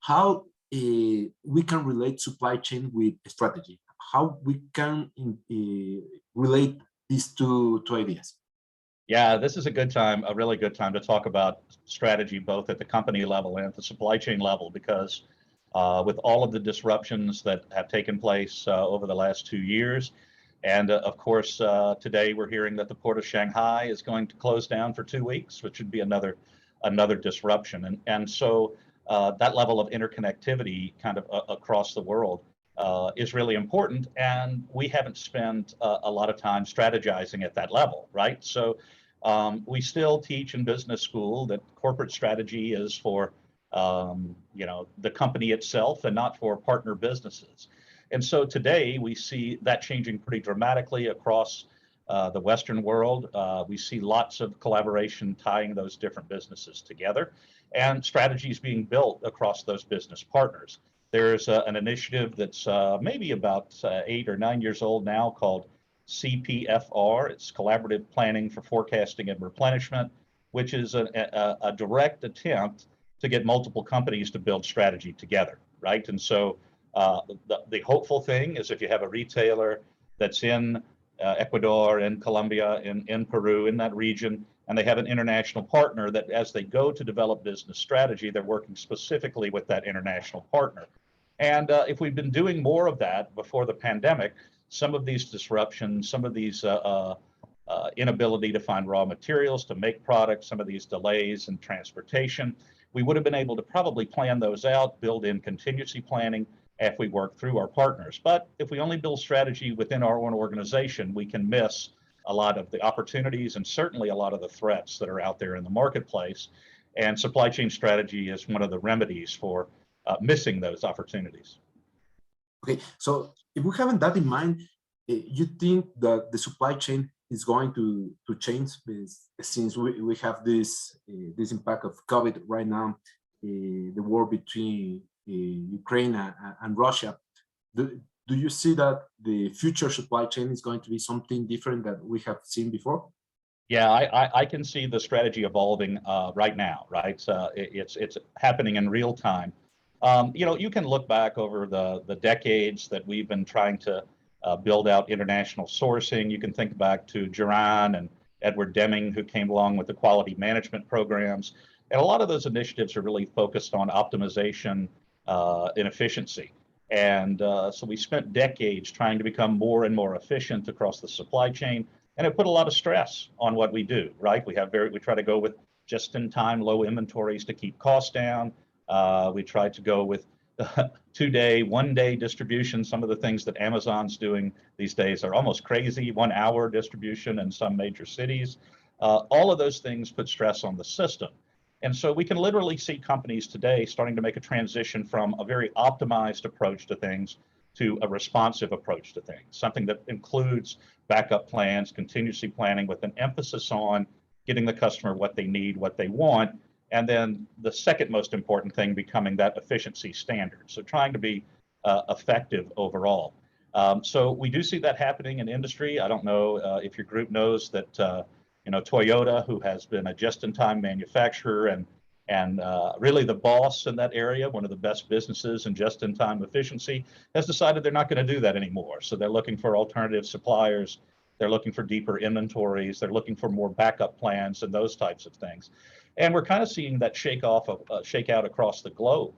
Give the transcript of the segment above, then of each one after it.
how we can relate supply chain with strategy, how we can relate these two ideas. Yeah, this is a good time, a really good time to talk about strategy, both at the company level and at the supply chain level, because with all of the disruptions that have taken place over the last 2 years, and of course, today we're hearing that the port of Shanghai is going to close down for 2 weeks, which would be another disruption. And so that level of interconnectivity kind of across the world is really important, and we haven't spent a lot of time strategizing at that level, right? So we still teach in business school that corporate strategy is for the company itself and not for partner businesses. And so today we see that changing pretty dramatically across the Western world. We see lots of collaboration tying those different businesses together, and strategies being built across those business partners. There's an initiative that's maybe about 8 or 9 years old now called CPFR. It's Collaborative Planning for Forecasting and Replenishment, which is a direct attempt to get multiple companies to build strategy together, right? And so the hopeful thing is if you have a retailer that's in Ecuador, in Colombia, in Peru, in that region, and they have an international partner that as they go to develop business strategy, they're working specifically with that international partner. And if we've been doing more of that before the pandemic, some of these disruptions, some of these inability to find raw materials to make products, some of these delays in transportation, we would have been able to probably plan those out, build in contingency planning if we work through our partners. But if we only build strategy within our own organization, we can miss a lot of the opportunities and certainly a lot of the threats that are out there in the marketplace. And supply chain strategy is one of the remedies for missing those opportunities. Okay, so if we have that in mind, you think that the supply chain is going to change since we have this impact of COVID right now, the war between Ukraine and Russia. Do you see that the future supply chain is going to be something different that we have seen before? Yeah, I can see the strategy evolving right now, right? It's happening in real time. You can look back over the decades that we've been trying to build out international sourcing. You can think back to Juran and Edward Deming, who came along with the quality management programs. And a lot of those initiatives are really focused on optimization and efficiency. And so we spent decades trying to become more and more efficient across the supply chain. And it put a lot of stress on what we do, right? We try to go with just-in-time low inventories to keep costs down. We tried to go with 2-day, 1-day distribution. Some of the things that Amazon's doing these days are almost crazy. 1-hour distribution in some major cities. All of those things put stress on the system. And so we can literally see companies today starting to make a transition from a very optimized approach to things to a responsive approach to things, something that includes backup plans, contingency planning with an emphasis on getting the customer what they need, what they want, and then the second most important thing becoming that efficiency standard. So trying to be effective overall. So we do see that happening in industry. I don't know if your group knows that Toyota, who has been a just-in-time manufacturer and really the boss in that area, one of the best businesses in just-in-time efficiency, has decided they're not going to do that anymore. So they're looking for alternative suppliers. They're looking for deeper inventories. They're looking for more backup plans and those types of things. And we're kind of seeing that shake out across the globe.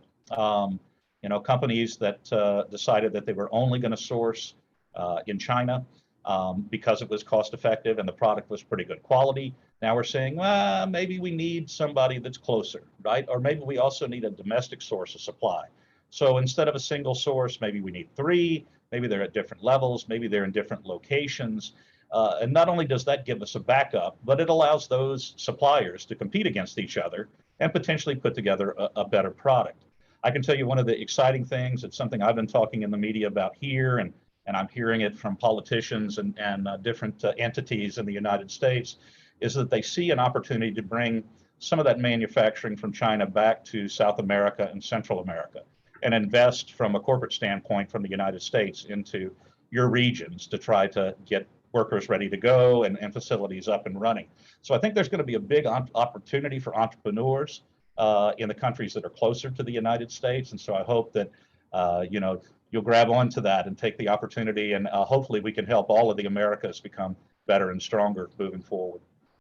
Companies that decided that they were only going to source in China because it was cost effective and the product was pretty good quality. Now we're saying, well, maybe we need somebody that's closer, right? Or maybe we also need a domestic source of supply. So instead of a single source, maybe we need 3, maybe they're at different levels, maybe they're in different locations. And not only does that give us a backup, but it allows those suppliers to compete against each other and potentially put together a better product. I can tell you one of the exciting things, it's something I've been talking in the media about here, and I'm hearing it from politicians and different entities in the United States, is that they see an opportunity to bring some of that manufacturing from China back to South America and Central America and invest from a corporate standpoint from the United States into your regions to try to get workers ready to go and facilities up and running. So I think there's going to be a big opportunity for entrepreneurs in the countries that are closer to the United States. And so I hope that, you'll grab onto that and take the opportunity, and hopefully we can help all of the Americas become better and stronger moving forward.